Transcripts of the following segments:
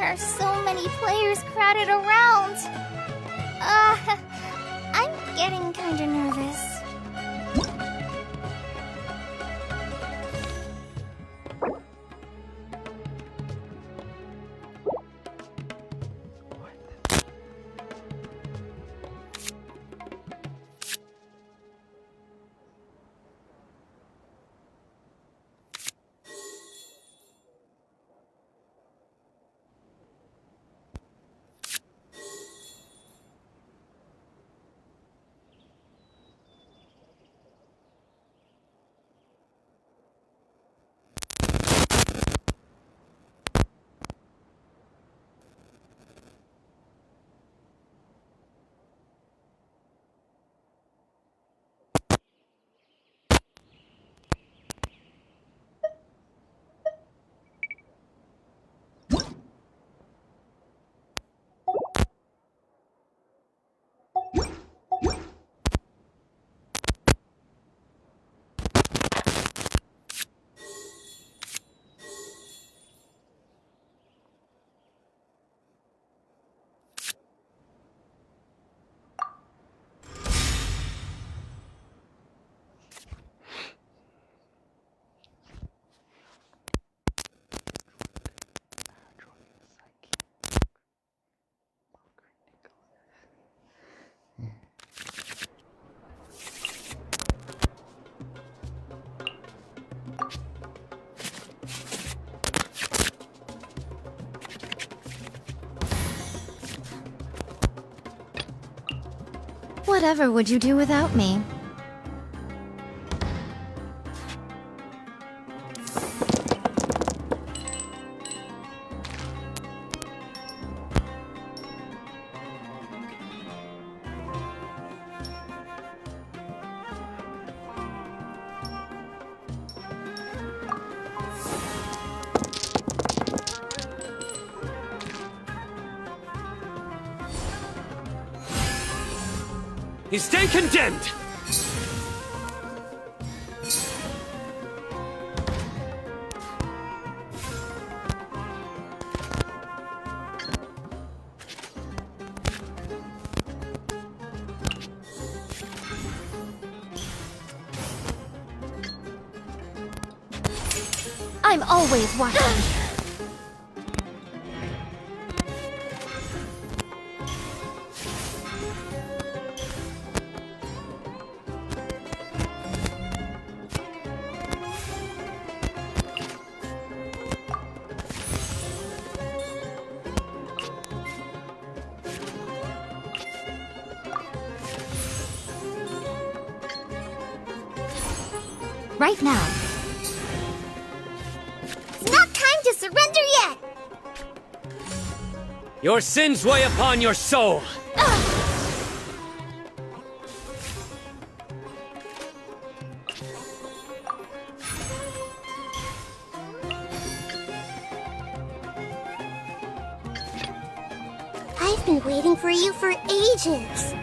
are so many players crowded around. I'm getting kinda nervous. Whatever would you do without me? You stand condemned! I'm always watching. Right now. It's not time to surrender yet! Your sins weigh upon your soul! I've been waiting for you for ages.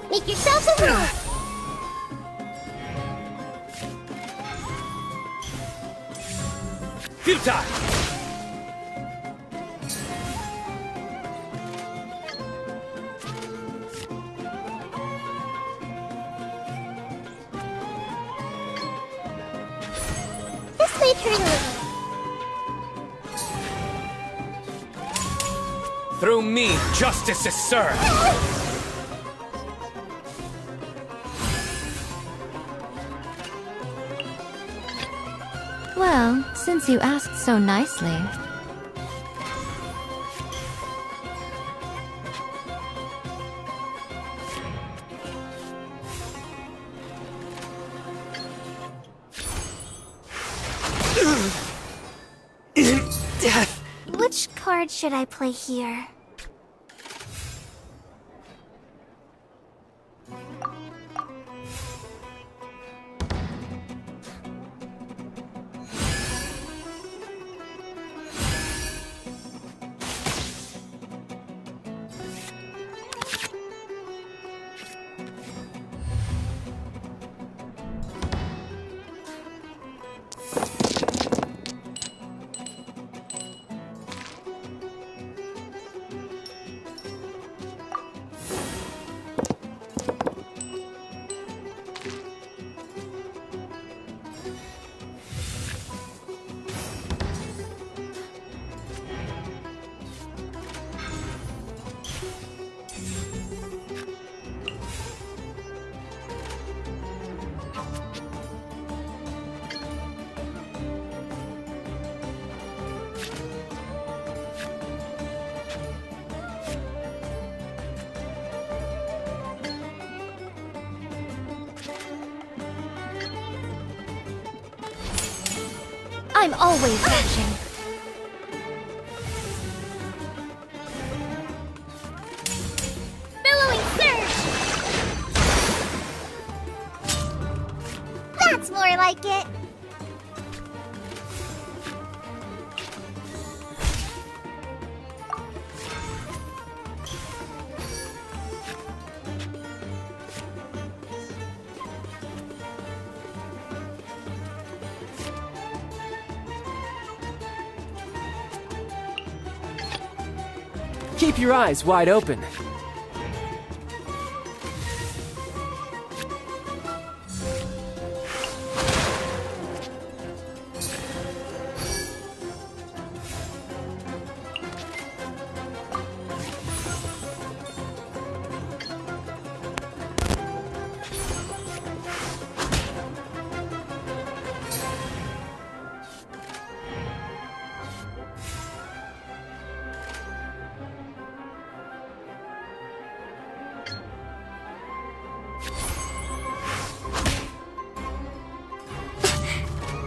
Make yourselves at home! Futile! Treat her to Through me, justice is served. Well, since you asked so nicely. Death. Which card should I play here? I'm always watching. Billowing surge! That's more like it. Keep your eyes wide open.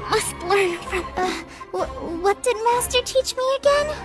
Must learn from... what did Master teach me again?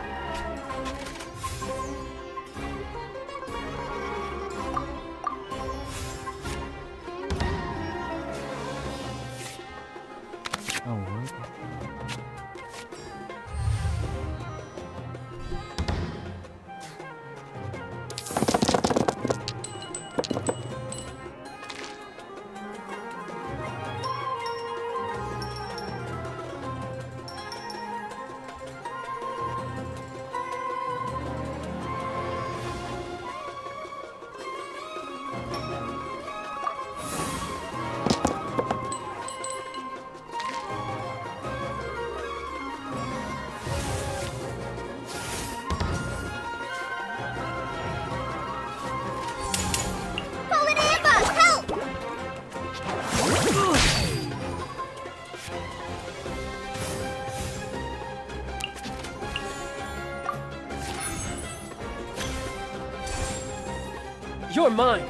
You're mine.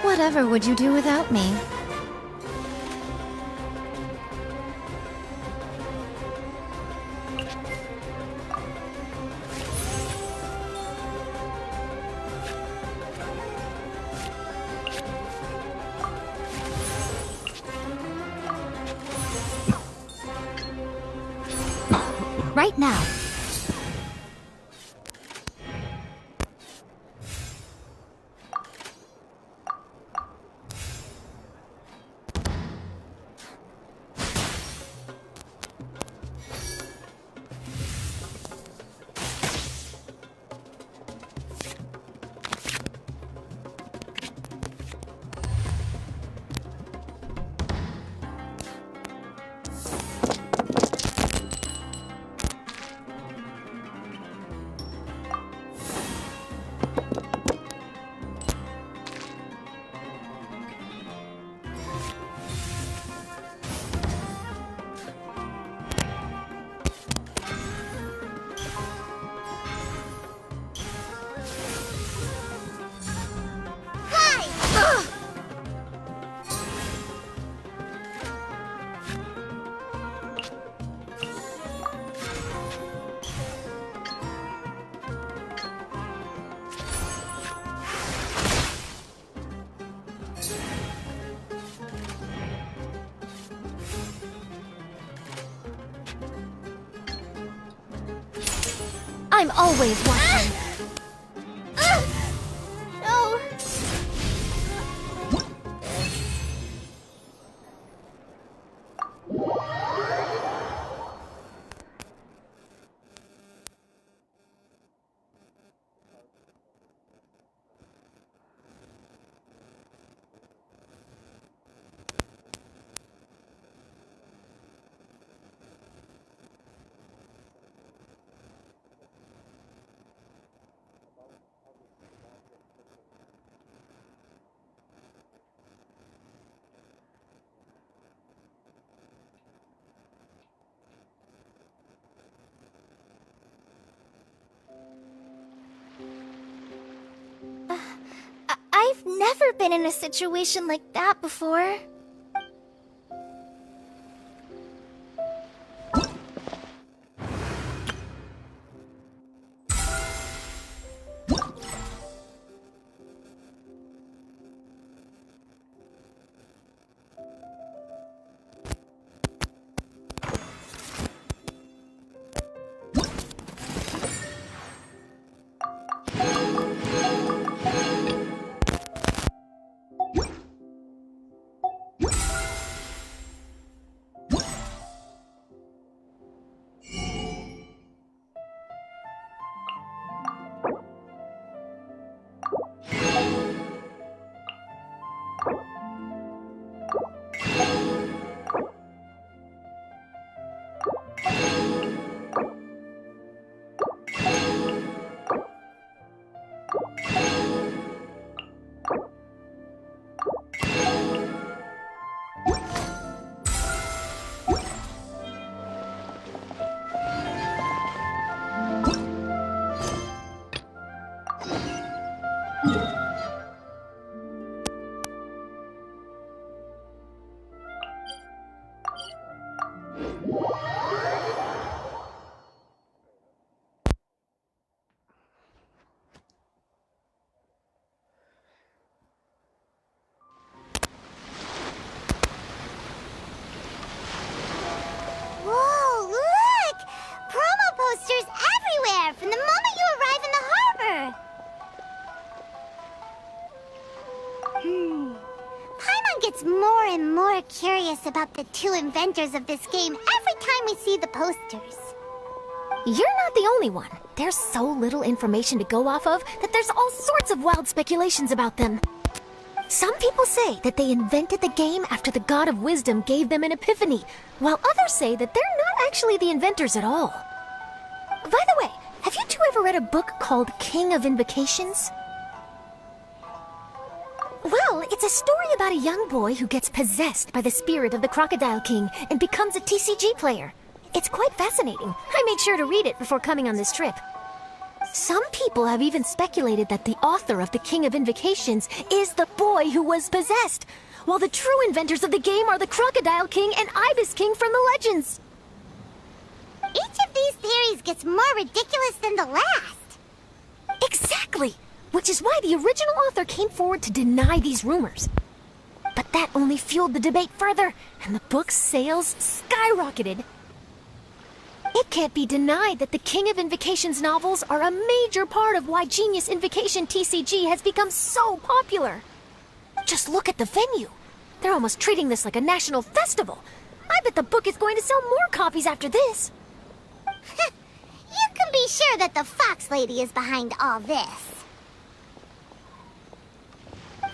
Whatever would you do without me? Right now. I'm always watching. No. I've never been in a situation like that before. Whoa, look! Promo posters everywhere from the moment you arrive in the harbor! Paimon gets more and more curious about the two inventors of this game every time we see the posters. You're not the only one. There's so little information to go off of that there's all sorts of wild speculations about them. Some people say that they invented the game after the God of Wisdom gave them an epiphany, while others say that they're not actually the inventors at all. By the way, have you two ever read a book called King of Invocations? Well, it's a story about a young boy who gets possessed by the spirit of the Crocodile King and becomes a TCG player. It's quite fascinating. I made sure to read it before coming on this trip. Some people have even speculated that the author of the King of Invocations is the boy who was possessed, while the true inventors of the game are the Crocodile King and Ibis King from the legends. Each of these theories gets more ridiculous than the last. Exactly! Which is why the original author came forward to deny these rumors. But that only fueled the debate further, and the book's sales skyrocketed. It can't be denied that the King of Invocations novels are a major part of why Genius Invocation TCG has become so popular. Just look at the venue. They're almost treating this like a national festival. I bet the book is going to sell more copies after this. You can be sure that the Fox Lady is behind all this.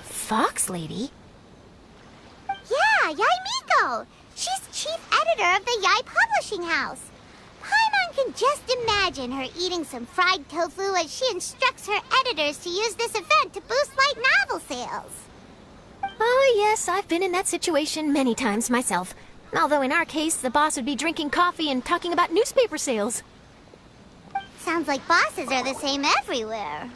Fox Lady? Yeah, Yai Miko. She's chief editor of the Yai Publishing House. Paimon can just imagine her eating some fried tofu as she instructs her editors to use this event to boost light novel sales. Oh yes, I've been in that situation many times myself. Although in our case, the boss would be drinking coffee and talking about newspaper sales. Sounds like bosses are the same everywhere.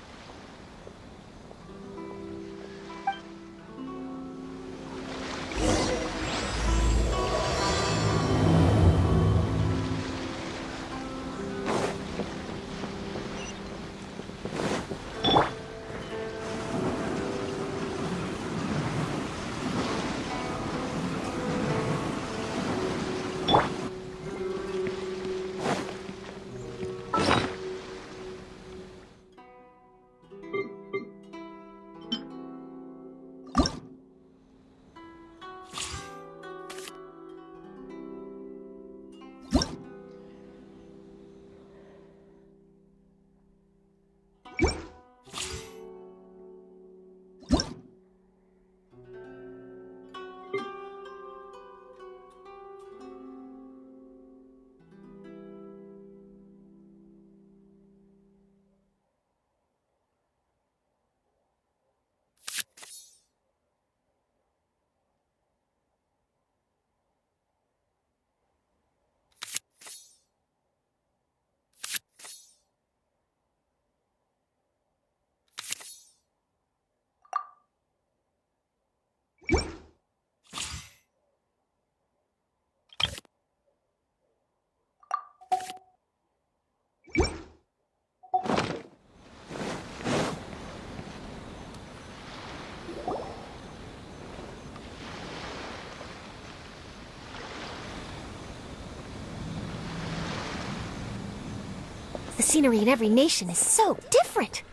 The scenery in every nation is so different.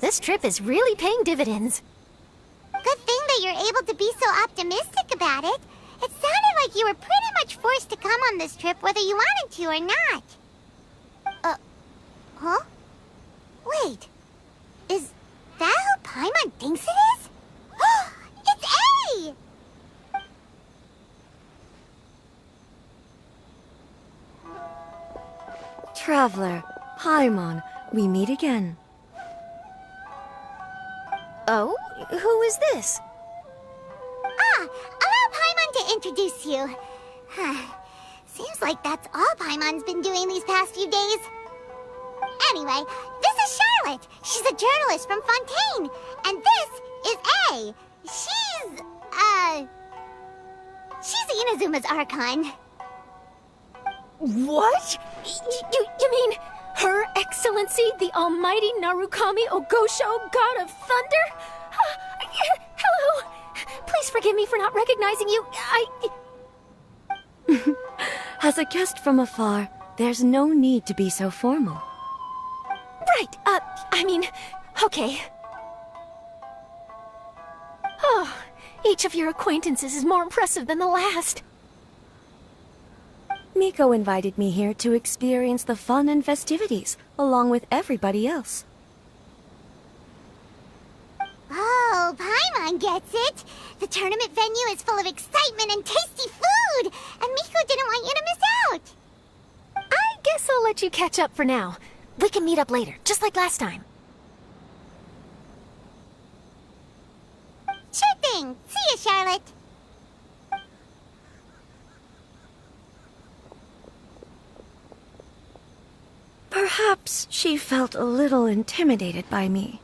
This trip is really paying dividends. Good thing that you're able to be so optimistic about it. It sounded like you were pretty much forced to come on this trip whether you wanted to or not. Huh? Wait. Is that who Paimon thinks it is? It's A! Traveler, Paimon, we meet again. Oh? Who is this? Allow Paimon to introduce you. Seems like that's all Paimon's been doing these past few days. Anyway, this is Charlotte. She's a journalist from Fontaine. And this is A. She's Inazuma's Archon. What? You mean Her Excellency, the Almighty Narukami Ogosho, God of Thunder? Hello. Please forgive me for not recognizing you. As a guest from afar, there's no need to be so formal. Right, okay. Oh, each of your acquaintances is more impressive than the last. Miko invited me here to experience the fun and festivities, along with everybody else. Oh, Paimon gets it. The tournament venue is full of excitement and tasty food, and Miko didn't want you to miss out. I guess I'll let you catch up for now. We can meet up later, just like last time. Sure thing. See you, Charlotte. Perhaps she felt a little intimidated by me.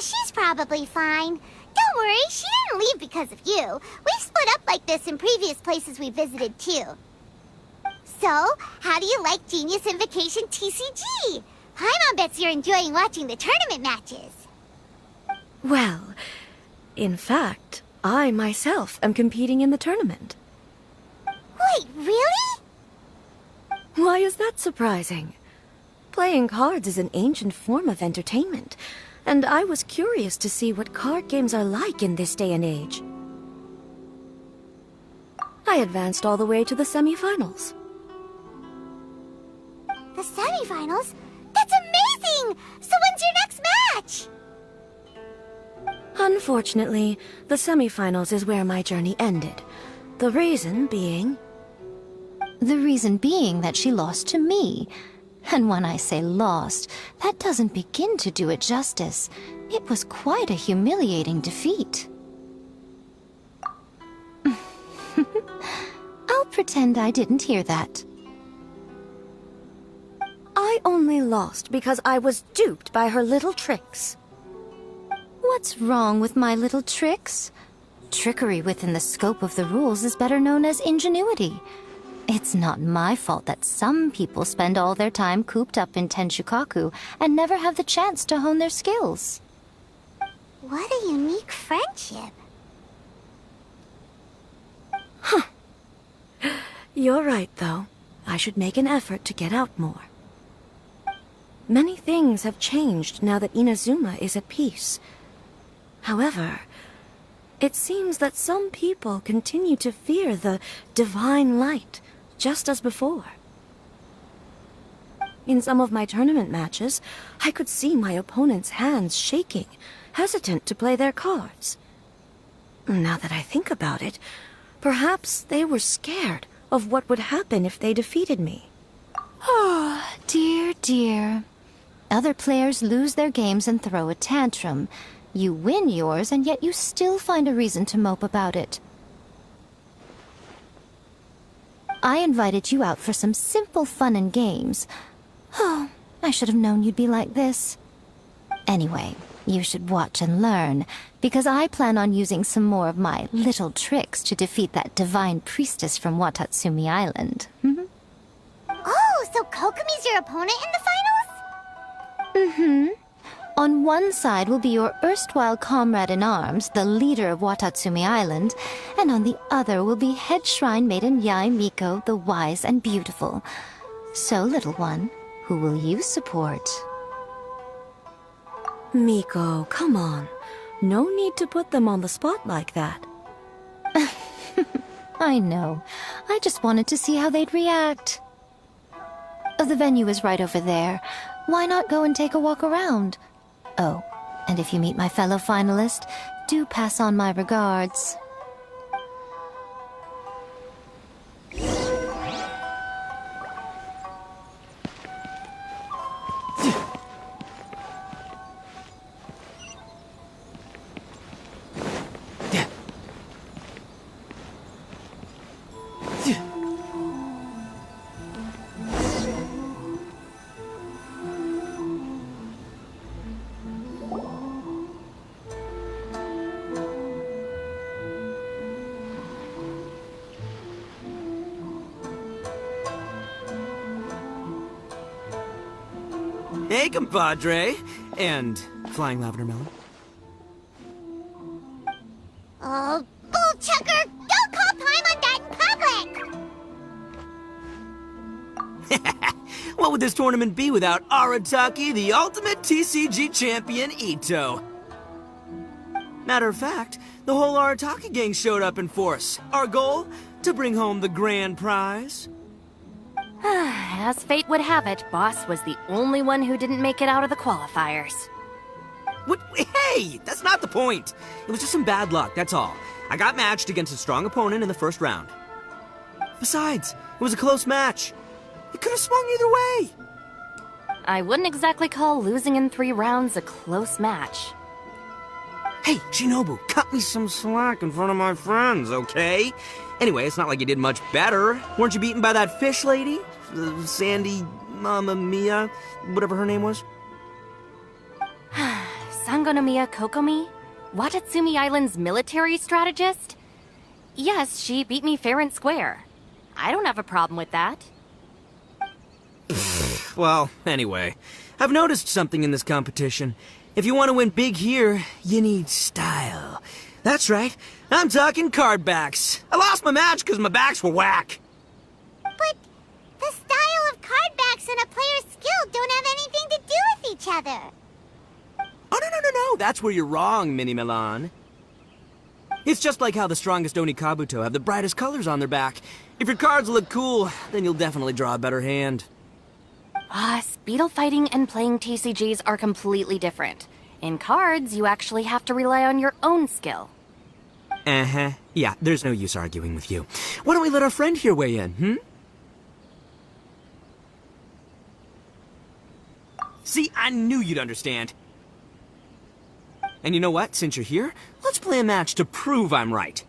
She's probably fine. Don't worry, she didn't leave because of you. We've split up like this in previous places we visited, too. So, how do you like Genius Invocation TCG? Paimon bets you're enjoying watching the tournament matches. Well, in fact, I myself am competing in the tournament. Wait, really? Why is that surprising? Playing cards is an ancient form of entertainment, and I was curious to see what card games are like in this day and age. I advanced all the way to the semi-finals. The semi-finals? That's amazing! So when's your next match? Unfortunately, the semi-finals is where my journey ended. The reason being... The reason being that she lost to me. And when I say lost, that doesn't begin to do it justice. It was quite a humiliating defeat. I'll pretend I didn't hear that. I only lost because I was duped by her little tricks. What's wrong with my little tricks? Trickery within the scope of the rules is better known as ingenuity. It's not my fault that some people spend all their time cooped up in Tenshukaku and never have the chance to hone their skills. What a unique friendship. You're right, though. I should make an effort to get out more. Many things have changed now that Inazuma is at peace. However, it seems that some people continue to fear the divine light, just as before. In some of my tournament matches, I could see my opponent's hands shaking, hesitant to play their cards. Now that I think about it, perhaps they were scared of what would happen if they defeated me. Oh, dear, dear. Other players lose their games and throw a tantrum. You win yours, and yet you still find a reason to mope about it. I invited you out for some simple fun and games. Oh, I should have known you'd be like this. Anyway, you should watch and learn, because I plan on using some more of my little tricks to defeat that divine priestess from Watatsumi Island. Oh, so Kokomi's your opponent in the finals? On one side will be your erstwhile comrade-in-arms, the leader of Watatsumi Island, and on the other will be head shrine maiden Yae Miko, the wise and beautiful. So, little one, who will you support? Miko, come on. No need to put them on the spot like that. I know. I just wanted to see how they'd react. The venue is right over there. Why not go and take a walk around? Oh, and if you meet my fellow finalist, do pass on my regards. Hey, compadre. And flying lavender melon. Oh, bullchucker! Don't call Paimon that in public! What would this tournament be without Arataki, the ultimate TCG champion, Ito? Matter of fact, the whole Arataki gang showed up in force. Our goal? To bring home the grand prize. As fate would have it, Boss was the only one who didn't make it out of the qualifiers. What? Hey, that's not the point. It was just some bad luck, that's all. I got matched against a strong opponent in the first round. Besides, it was a close match. It could have swung either way. I wouldn't exactly call losing in 3 rounds a close match. Hey, Shinobu, cut me some slack in front of my friends, okay? Anyway, it's not like you did much better. Weren't you beaten by that fish lady? Sandy, Mamma Mia, whatever her name was? Sangonomiya Kokomi? Watatsumi Island's military strategist? Yes, she beat me fair and square. I don't have a problem with that. Well, anyway, I've noticed something in this competition. If you want to win big here, you need style. That's right, I'm talking card backs. I lost my match because my backs were whack. But the style of card backs and a player's skill don't have anything to do with each other. Oh, no, that's where you're wrong, Mini Milan. It's just like how the strongest Oni Kabuto have the brightest colors on their back. If your cards look cool, then you'll definitely draw a better hand. Speedle fighting and playing TCGs are completely different. In cards, you actually have to rely on your own skill. Uh-huh. Yeah, there's no use arguing with you. Why don't we let our friend here weigh in, See, I knew you'd understand. And you know what? Since you're here, let's play a match to prove I'm right.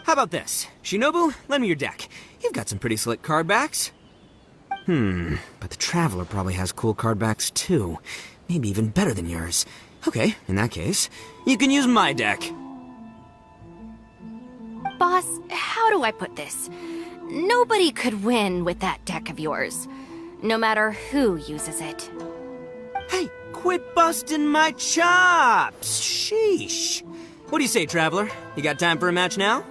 How about this? Shinobu, lend me your deck. You've got some pretty slick card backs. But the Traveler probably has cool card backs too. Maybe even better than yours. Okay, in that case, you can use my deck. Boss, how do I put this? Nobody could win with that deck of yours, no matter who uses it. Hey, quit busting my chops! Sheesh. What do you say, Traveler? You got time for a match now?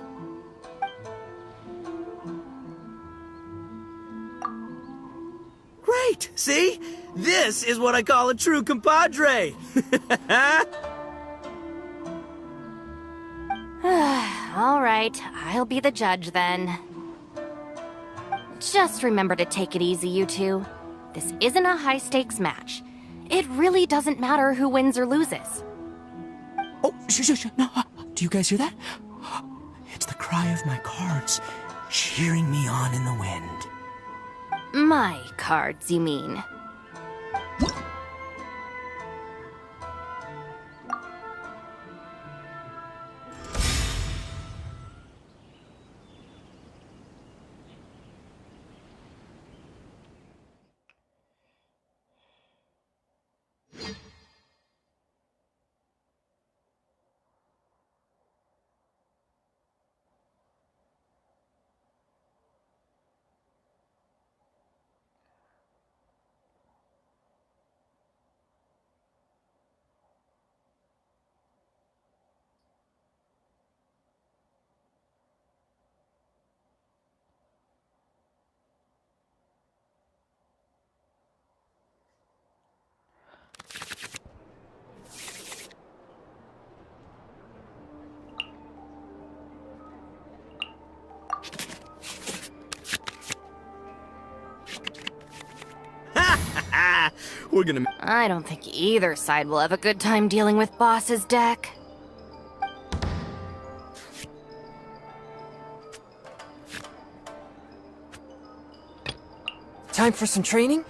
Great! See? This is what I call a true compadre! All right, I'll be the judge then. Just remember to take it easy, you two. This isn't a high-stakes match. It really doesn't matter who wins or loses. Oh, shh. No, do you guys hear that? It's the cry of my cards, cheering me on in the wind. My cards, you mean? We're gonna... I don't think either side will have a good time dealing with Boss's deck. Time for some training?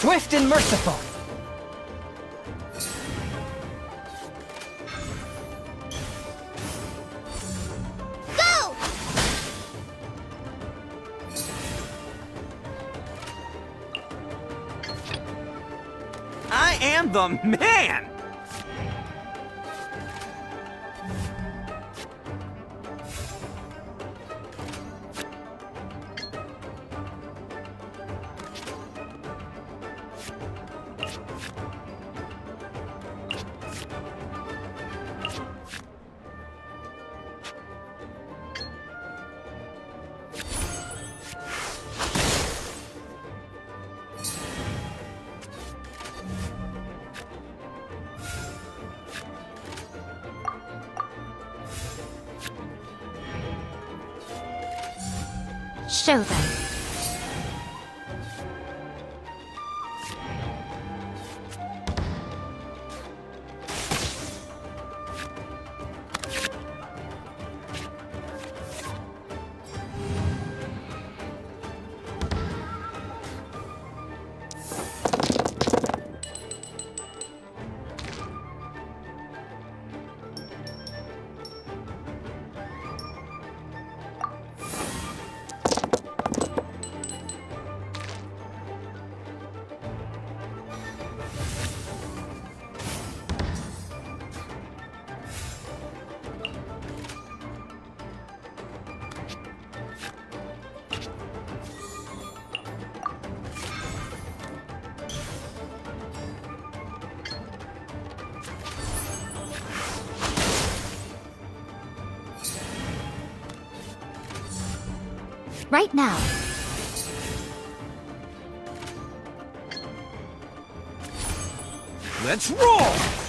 Swift and merciful! Go! I am the man! Show them. Right now. Let's roll!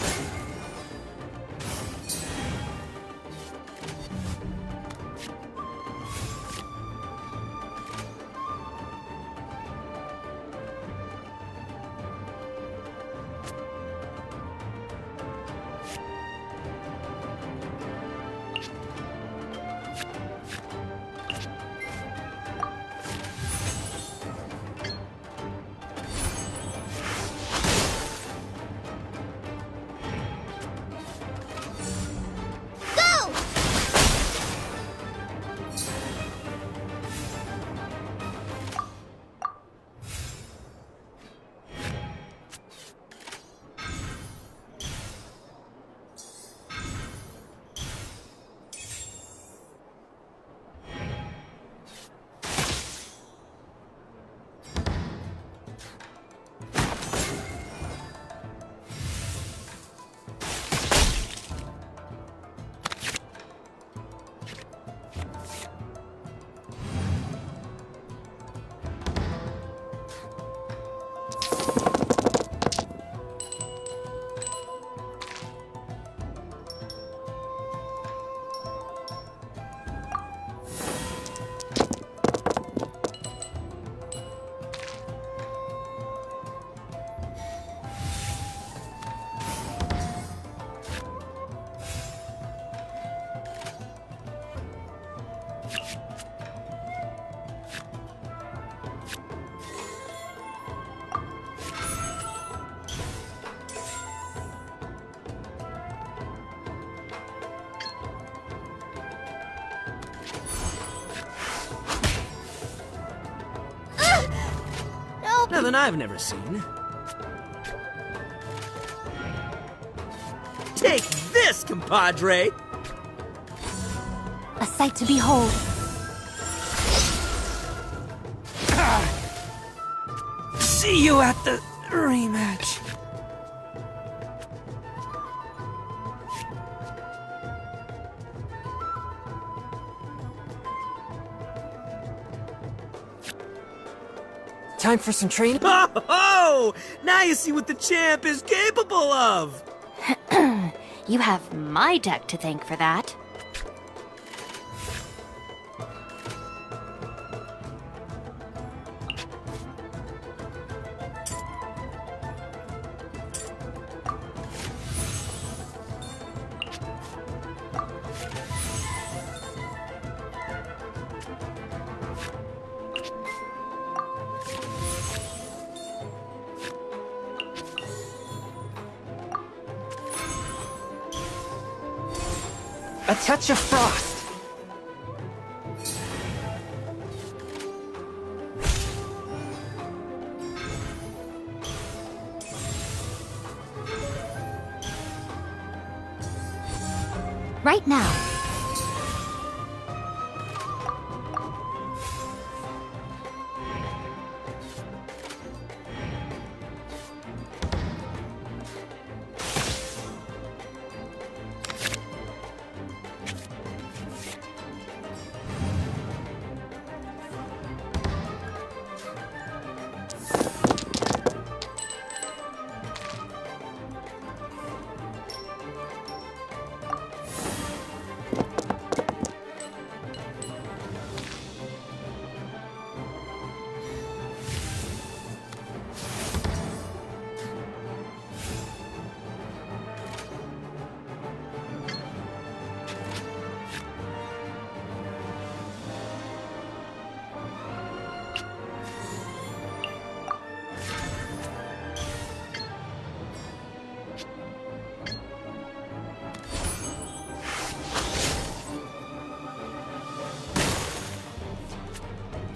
Nothing I've never seen. Take this, compadre! A sight to behold. See you at the rematch. Time for some training? Oh! Now you see what the champ is capable of! You have my deck to thank for that. A touch of frost. Right now.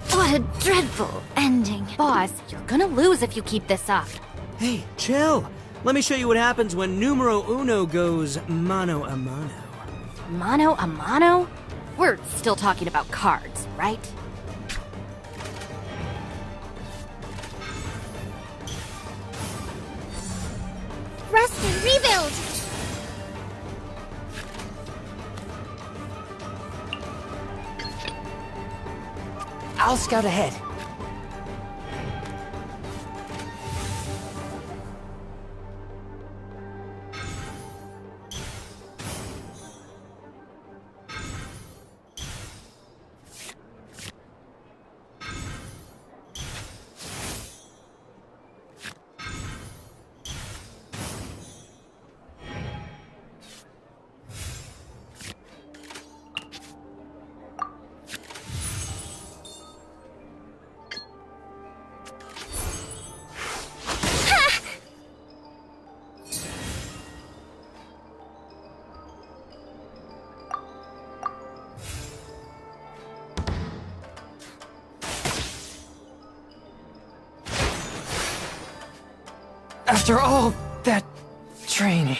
What a dreadful ending. Boss, you're gonna lose if you keep this up. Hey, chill! Let me show you what happens when numero uno goes mano a mano. Mano a mano? We're still talking about cards, right? Rest and rebuild! I'll scout ahead. After all that training.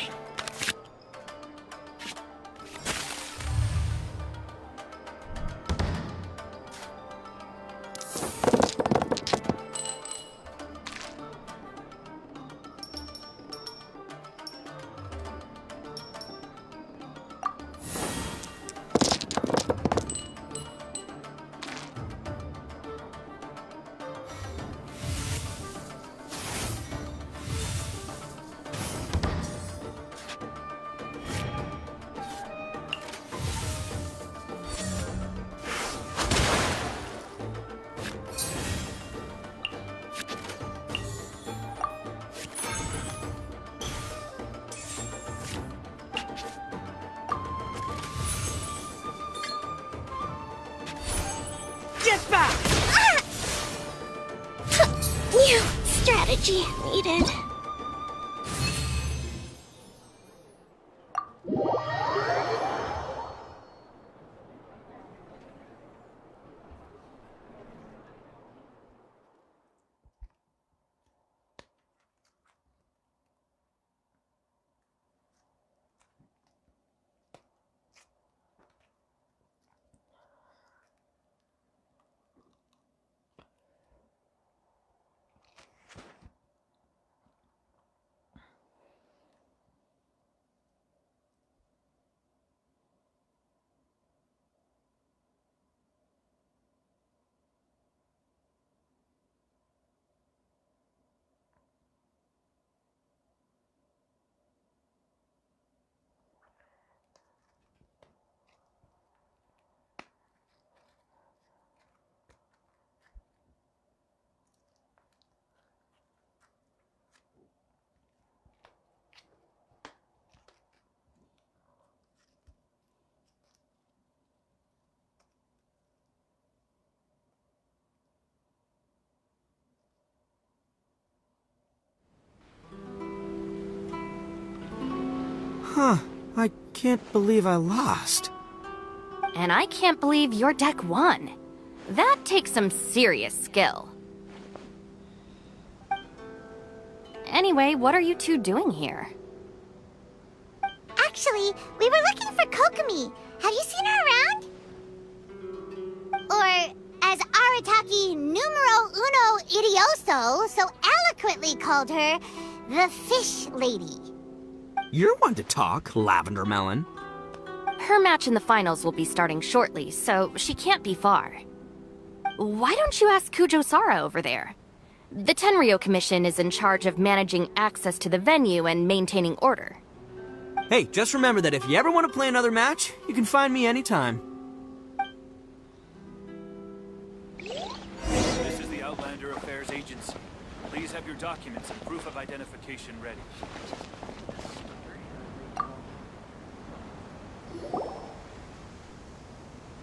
Get back! New strategy needed. Huh. I can't believe I lost. And I can't believe your deck won. That takes some serious skill. Anyway, what are you two doing here? Actually, we were looking for Kokomi. Have you seen her around? Or, as Arataki numero uno idioso so eloquently called her, the Fish Lady. You're one to talk, Lavender Melon. Her match in the finals will be starting shortly, so she can't be far. Why don't you ask Kujo-Sara over there? The Tenryo Commission is in charge of managing access to the venue and maintaining order. Hey, just remember that if you ever want to play another match, you can find me anytime. This is the Outlander Affairs Agency. Please have your documents and proof of identification ready.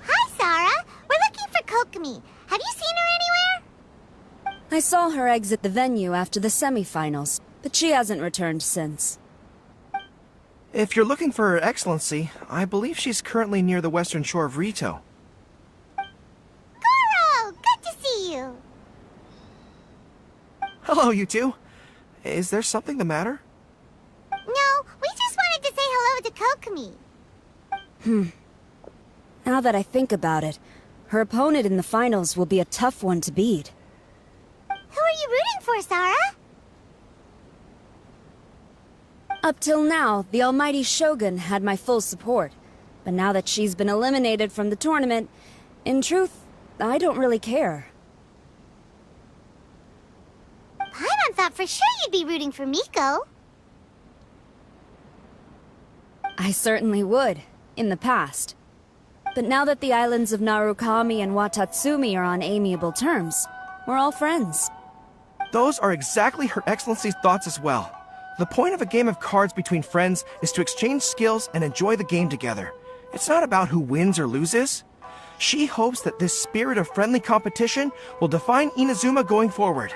Hi, Sarah. We're looking for Kokomi. Have you seen her anywhere? I saw her exit the venue after the semifinals, but she hasn't returned since. If you're looking for Her Excellency, I believe she's currently near the western shore of Rito. Goro! Good to see you. Hello, you two. Is there something the matter? No, we just wanted to say hello to Kokomi. Now that I think about it, her opponent in the finals will be a tough one to beat. Who are you rooting for, Sarah? Up till now, the almighty Shogun had my full support. But now that she's been eliminated from the tournament, in truth, I don't really care. Paimon thought for sure you'd be rooting for Miko. I certainly would, in the past. But now that the islands of Narukami and Watatsumi are on amiable terms, we're all friends. Those are exactly Her Excellency's thoughts as well. The point of a game of cards between friends is to exchange skills and enjoy the game together. It's not about who wins or loses. She hopes that this spirit of friendly competition will define Inazuma going forward.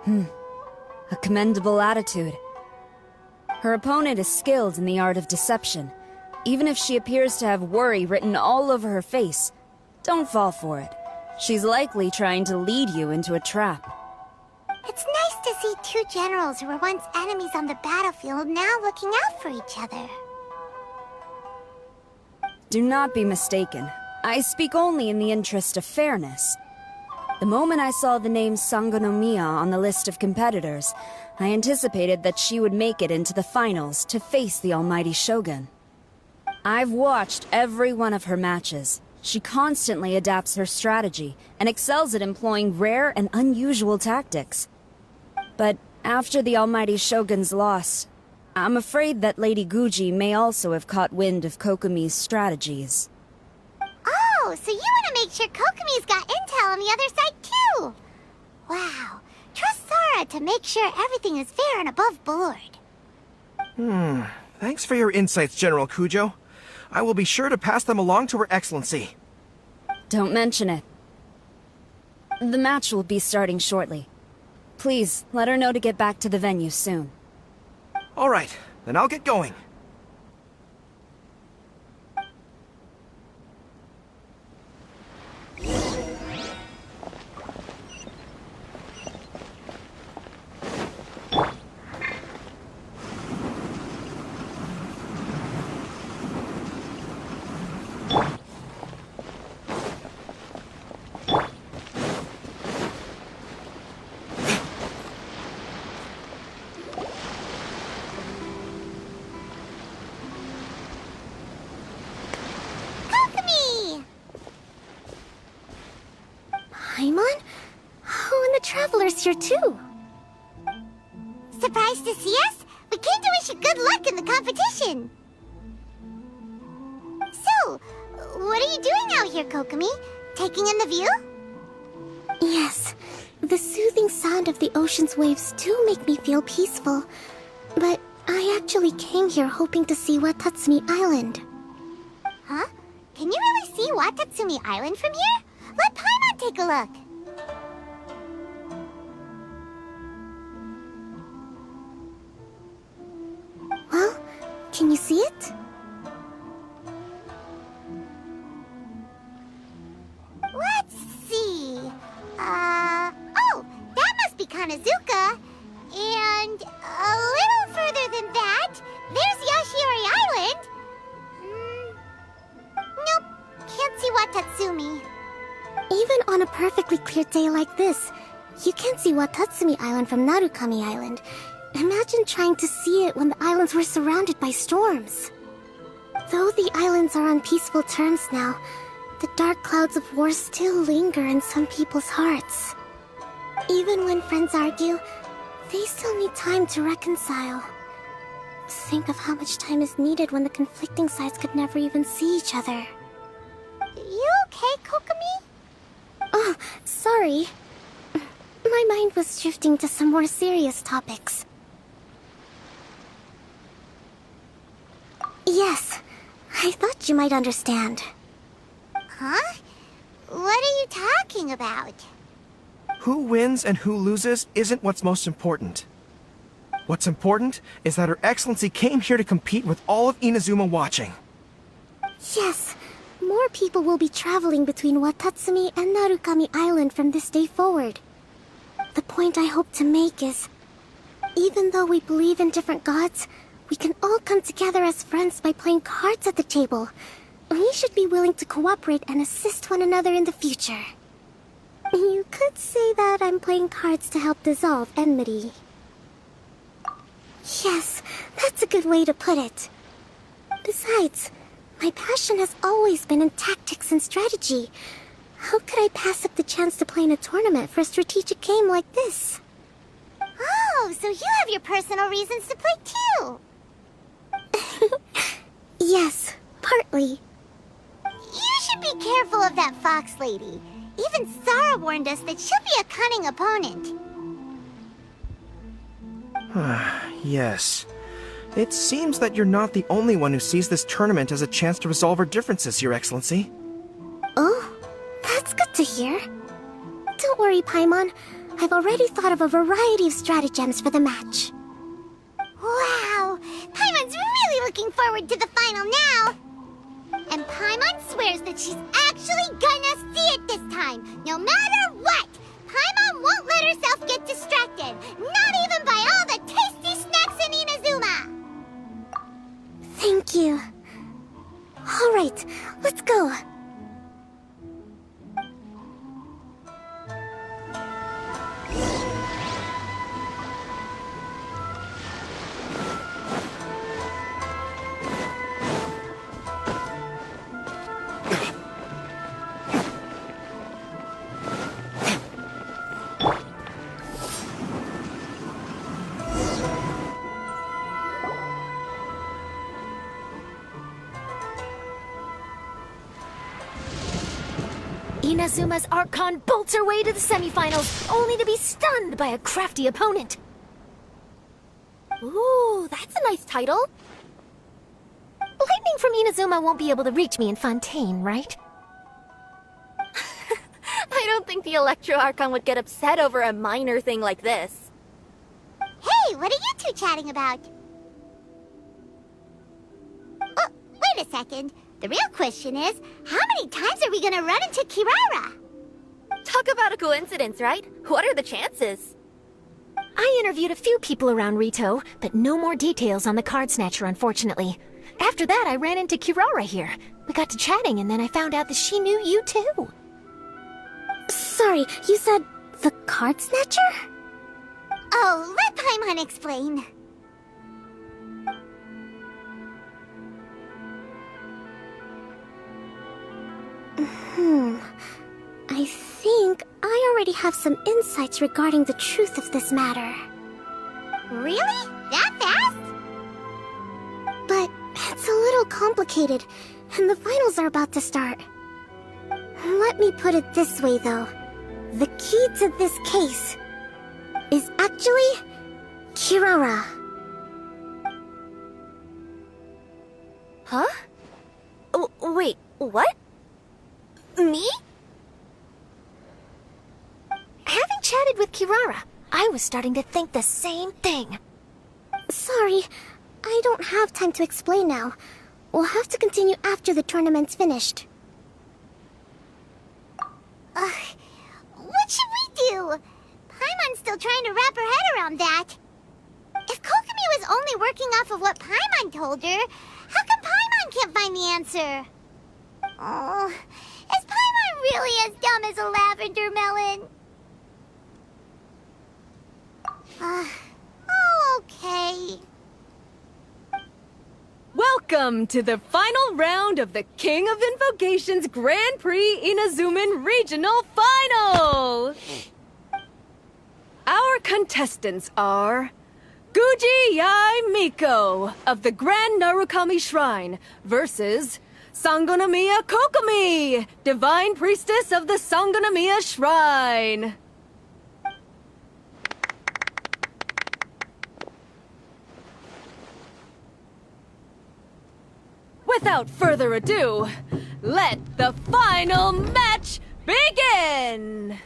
A commendable attitude. Her opponent is skilled in the art of deception. Even if she appears to have worry written all over her face, don't fall for it. She's likely trying to lead you into a trap. It's nice to see two generals who were once enemies on the battlefield now looking out for each other. Do not be mistaken. I speak only in the interest of fairness. The moment I saw the name Sangonomiya on the list of competitors, I anticipated that she would make it into the finals to face the almighty Shogun. I've watched every one of her matches. She constantly adapts her strategy and excels at employing rare and unusual tactics. But after the almighty Shogun's loss, I'm afraid that Lady Guji may also have caught wind of Kokomi's strategies. Oh, so you want to make sure Kokomi's got intel on the other side too? Wow. Trust Sora to make sure everything is fair and above board. Thanks for your insights, General Kujo. I will be sure to pass them along to Her Excellency. Don't mention it. The match will be starting shortly. Please, let her know to get back to the venue soon. All right, then I'll get going. Kokomi! Paimon? Oh, and the Traveler's here too. Surprised to see us? We came to wish you good luck in the competition. So, what are you doing out here, Kokomi? Taking in the view? Yes, the soothing sound of the ocean's waves do make me feel peaceful. But I actually came here hoping to see Watatsumi Island. Huh? Can you really see Watatsumi Island from here? Let Paimon take a look. Well, Can you see it? Let's see. Oh, that must be Kanazuka. And a little further than that, there's Yashiori Island. Nope, can't see Watatsumi. Even on a perfectly clear day like this, you can't see Watatsumi Island from Narukami Island. Imagine trying to see it when the islands were surrounded by storms. Though the islands are on peaceful terms now, the dark clouds of war still linger in some people's hearts. Even when friends argue, they still need time to reconcile. Think of how much time is needed when the conflicting sides could never even see each other. You okay, Kokomi? Oh, sorry. My mind was drifting to some more serious topics. Yes, I thought you might understand. Huh? What are you talking about? Who wins and who loses isn't what's most important. What's important is that Her Excellency came here to compete with all of Inazuma watching. Yes, more people will be traveling between Watatsumi and Narukami Island from this day forward. The point I hope to make is, even though we believe in different gods, we can all come together as friends by playing cards at the table. We should be willing to cooperate and assist one another in the future. You could say that I'm playing cards to help dissolve enmity. Yes, that's a good way to put it. Besides, my passion has always been in tactics and strategy. How could I pass up the chance to play in a tournament for a strategic game like this? Oh, so you have your personal reasons to play too. Yes, partly. You should be careful of that fox lady. Even Sarah warned us that she'll be a cunning opponent. Yes. It seems that you're not the only one who sees this tournament as a chance to resolve our differences, Your Excellency. Oh, that's good to hear. Don't worry, Paimon. I've already thought of a variety of stratagems for the match. Wow! Paimon's really looking forward to the final now! And Paimon swears that she's actually gonna see it this time, no matter what! Paimon won't let herself get distracted, not even by all the tasty snacks in Inazuma! Thank you. All right, let's go. Inazuma's Archon bolts her way to the semifinals, only to be stunned by a crafty opponent. Ooh, that's a nice title. Lightning from Inazuma won't be able to reach me in Fontaine, right? I don't think the Electro Archon would get upset over a minor thing like this. Hey, what are you two chatting about? Oh, wait a second. The real question is, how many times are we gonna run into Kirara? Talk about a coincidence, right? What are the chances? I interviewed a few people around Rito, but no more details on the card snatcher, unfortunately. After that, I ran into Kirara here. We got to chatting, and then I found out that she knew you too. Sorry, you said the card snatcher? Oh, let Paimon explain. I think I already have some insights regarding the truth of this matter. Really? That fast? But it's a little complicated, and the finals are about to start. Let me put it this way, though. The key to this case is actually Kirara. Huh? Oh, wait, what? Me? Having chatted with Kirara, I was starting to think the same thing. Sorry, I don't have time to explain now. We'll have to continue after the tournament's finished. What should we do? Paimon's still trying to wrap her head around that. If Kokomi was only working off of what Paimon told her, how come Paimon can't find the answer? Oh, is Paimon really as dumb as a lavender melon? Oh, okay. Welcome to the final round of the King of Invocations Grand Prix Inazuman Regional Final! Our contestants are Guji Yai Miko of the Grand Narukami Shrine versus Sangonomiya Kokomi, Divine Priestess of the Sangonomiya Shrine. Without further ado, let the final match begin!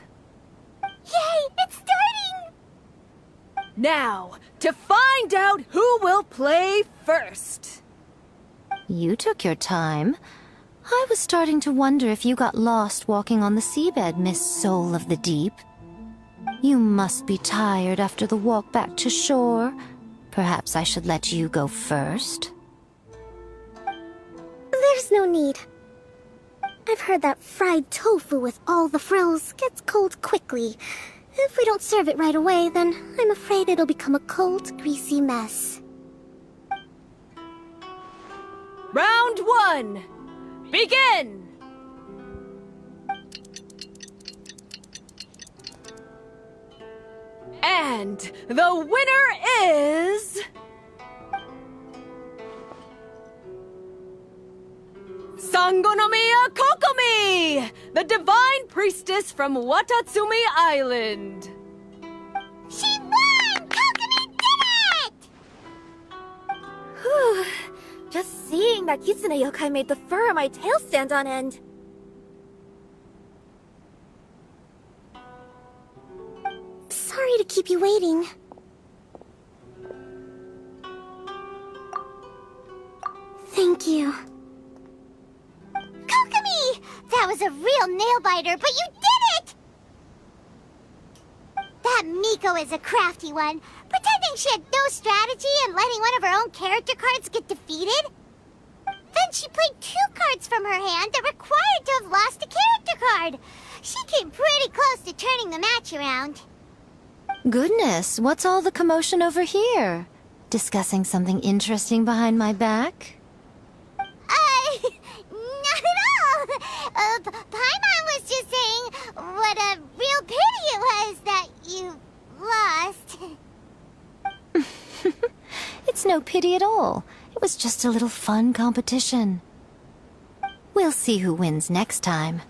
Yay, it's starting! Now, to find out who will play first. You took your time. I was starting to wonder if you got lost walking on the seabed, Miss Soul of the Deep. You must be tired after the walk back to shore. Perhaps I should let you go first. There's no need. I've heard that fried tofu with all the frills gets cold quickly. If we don't serve it right away, then I'm afraid it'll become a cold, greasy mess. Round 1, begin! And the winner is... Sangonomiya Kokomi, the Divine Priestess from Watatsumi Island. She won! Kokomi did it! Whew. Just seeing that Kitsune yokai made the fur on my tail stand on end. Sorry to keep you waiting. Thank you. Kokomi! That was a real nail-biter, but you did it! That Miko is a crafty one, pretending she had no strategy and letting one of her own character cards get defeated. Then she played 2 cards from her hand that required to have lost a character card. She came pretty close to turning the match around. Goodness, what's all the commotion over here? Discussing something interesting behind my back? Not at all! Paimon was just saying what a real pity it was that you lost. It's no pity at all. It was just a little fun competition. We'll see who wins next time.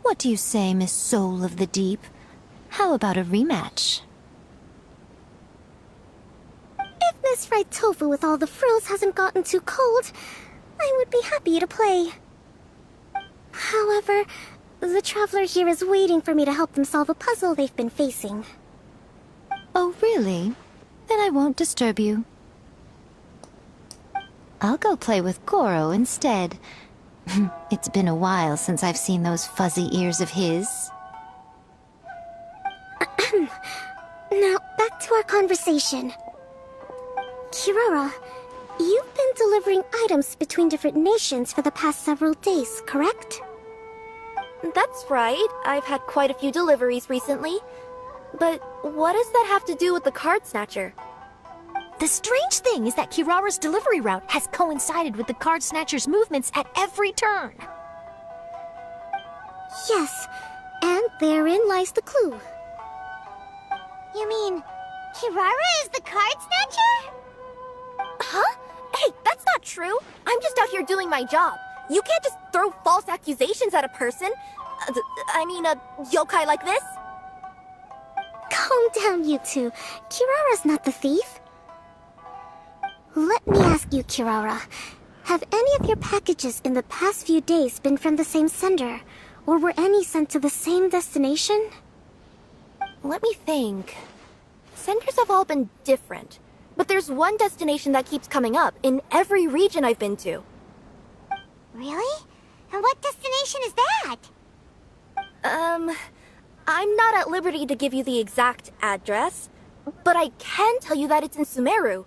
What do you say, Miss Soul of the Deep? How about a rematch? If Miss Fried Tofu with all the frills hasn't gotten too cold, I would be happy to play. However, the traveler here is waiting for me to help them solve a puzzle they've been facing. Oh, really? Then I won't disturb you. I'll go play with Goro instead. It's been a while since I've seen those fuzzy ears of his. Now, back to our conversation. Kirara, you've been delivering items between different nations for the past several days, correct? That's right. I've had quite a few deliveries recently. But what does that have to do with the card snatcher? The strange thing is that Kirara's delivery route has coincided with the card snatcher's movements at every turn. Yes, and therein lies the clue. You mean, Kirara is the card snatcher? Huh? Hey, that's not true. I'm just out here doing my job. You can't just throw false accusations at a person. I mean, a yokai like this. Calm down, you two. Kirara's not the thief. Let me ask you, Kirara. Have any of your packages in the past few days been from the same sender? Or were any sent to the same destination? Let me think. Senders have all been different. but there's one destination that keeps coming up in every region I've been to. Really? And what destination is that? I'm not at liberty to give you the exact address, but I can tell you that it's in Sumeru.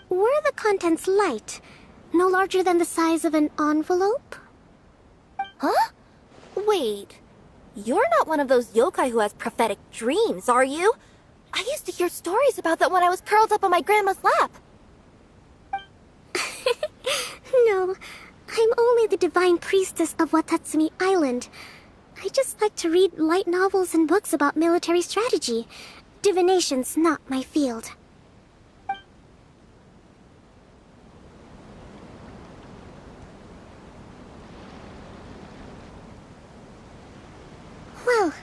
Were the contents light? No larger than the size of an envelope? Huh? Wait. You're not one of those yokai who has prophetic dreams, are you? I used to hear stories about that when I was curled up on my grandma's lap. No, I'm only the divine priestess of Watatsumi Island. I just like to read light novels and books about military strategy. Divination's not my field. Well,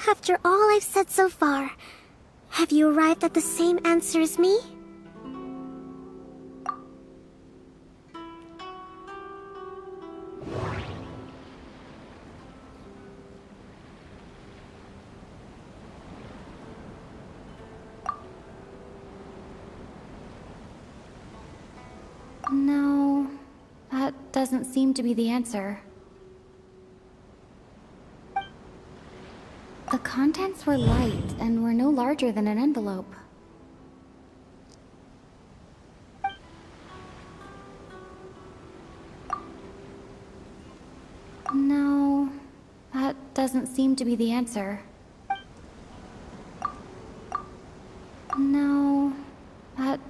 after all I've said so far, have you arrived at the same answer as me? No, that doesn't seem to be the answer. The contents were light and were no larger than an envelope. No, that doesn't seem to be the answer. No, that...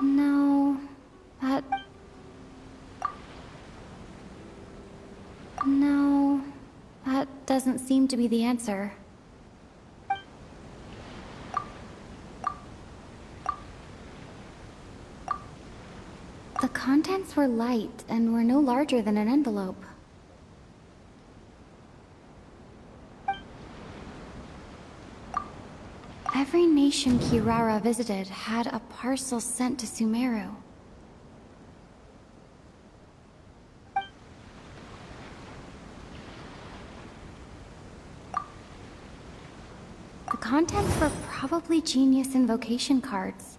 No, that... No, that doesn't seem to be the answer. The contents were light and were no larger than an envelope. Every nation Kirara visited had a parcel sent to Sumeru. The contents were probably genius invocation cards.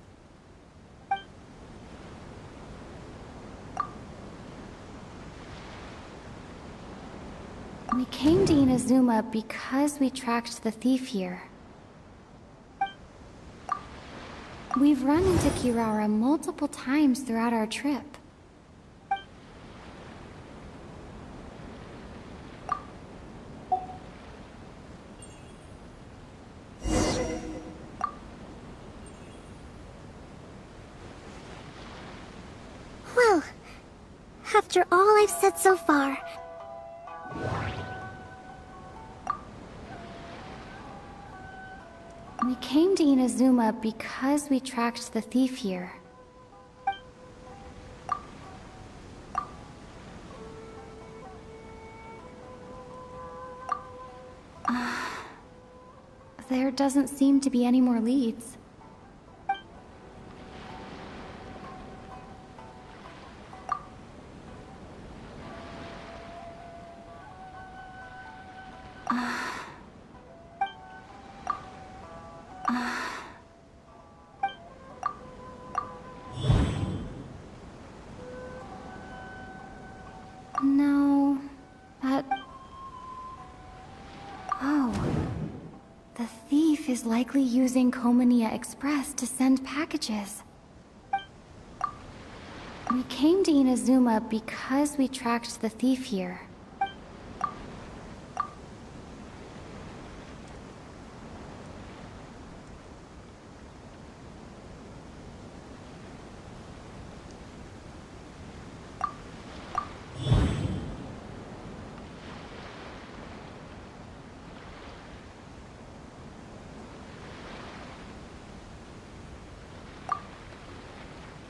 We came to Inazuma because we tracked the thief here. We've run into Kirara multiple times throughout our trip. Well, after all I've said so far... We came to Inazuma because we tracked the thief here. There doesn't seem to be any more leads. No, that... Oh. The thief is likely using Komania Express to send packages. We came to Inazuma because we tracked the thief here.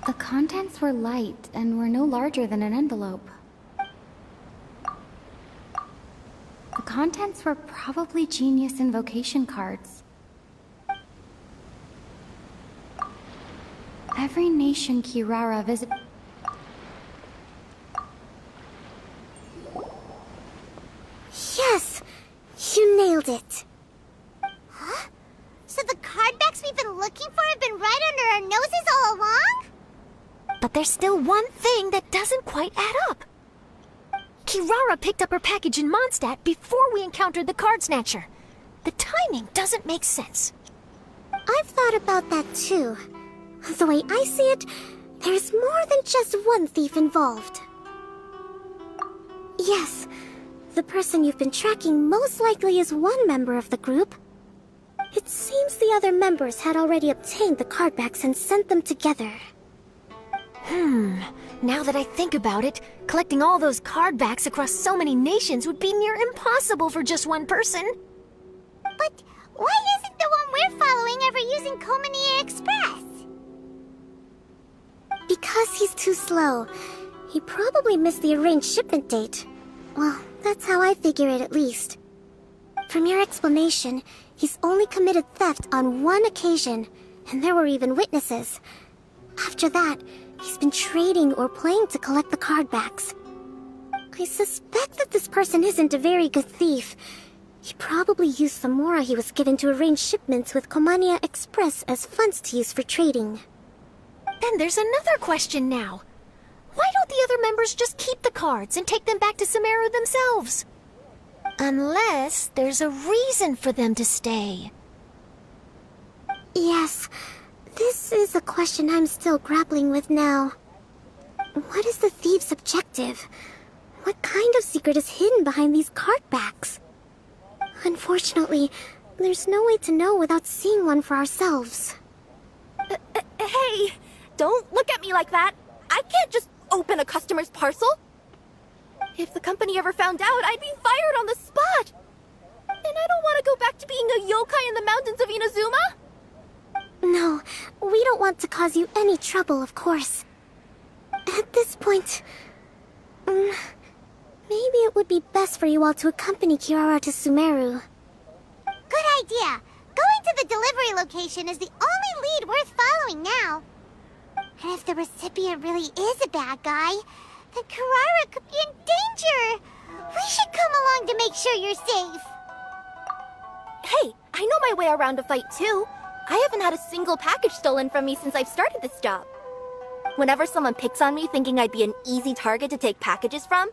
The contents were light and were no larger than an envelope. The contents were probably genius invocation cards. Every nation Kirara visit... Yes! You nailed it! Huh? So the card backs we've been there's still one thing that doesn't quite add up. Kirara picked up her package in Mondstadt before we encountered the card snatcher. The timing doesn't make sense. I've thought about that too. The way I see it, there's more than just one thief involved. Yes, the person you've been tracking most likely is one member of the group. It seems the other members had already obtained the card backs and sent them together. Now that I think about it, collecting all those card backs across so many nations would be near impossible for just one person. But why isn't the one we're following ever using Komania Express? Because he's too slow. He probably missed the arranged shipment date. Well, that's how I figure it at least. From your explanation, he's only committed theft on one occasion, and there were even witnesses. After that, he's been trading or playing to collect the card backs. I suspect that this person isn't a very good thief. He probably used the mora he was given to arrange shipments with Komania Express as funds to use for trading. Then there's another question now. Why don't the other members just keep the cards and take them back to Sumeru themselves? Unless there's a reason for them to stay. Yes, this is a question I'm still grappling with now. What is the thief's objective? What kind of secret is hidden behind these card backs? Unfortunately, there's no way to know without seeing one for ourselves. Hey, don't look at me like that. I can't just open a customer's parcel. If the company ever found out, I'd be fired on the spot. And I don't want to go back to being a yokai in the mountains of Inazuma. No, we don't want to cause you any trouble, of course. At this point, maybe it would be best for you all to accompany Kirara to Sumeru. Good idea. Going to the delivery location is the only lead worth following now. And if the recipient really is a bad guy, then Kirara could be in danger. We should come along to make sure you're safe. Hey, I know my way around a fight too. I haven't had a single package stolen from me since I've started this job. Whenever someone picks on me thinking I'd be an easy target to take packages from,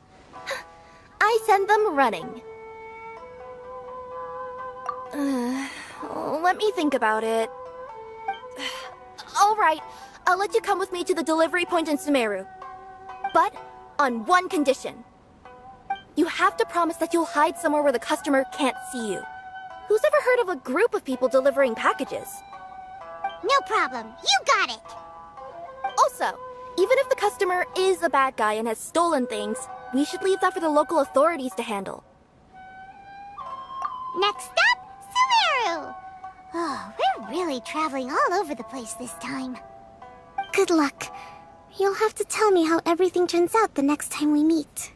I send them running. Let me think about it. All right, I'll let you come with me to the delivery point in Sumeru. But on one condition. You have to promise that you'll hide somewhere where the customer can't see you. Who's ever heard of a group of people delivering packages? No problem. You got it. Also, even if the customer is a bad guy and has stolen things, we should leave that for the local authorities to handle. Next up, Sumeru! Oh, we're really traveling all over the place this time. Good luck. You'll have to tell me how everything turns out the next time we meet.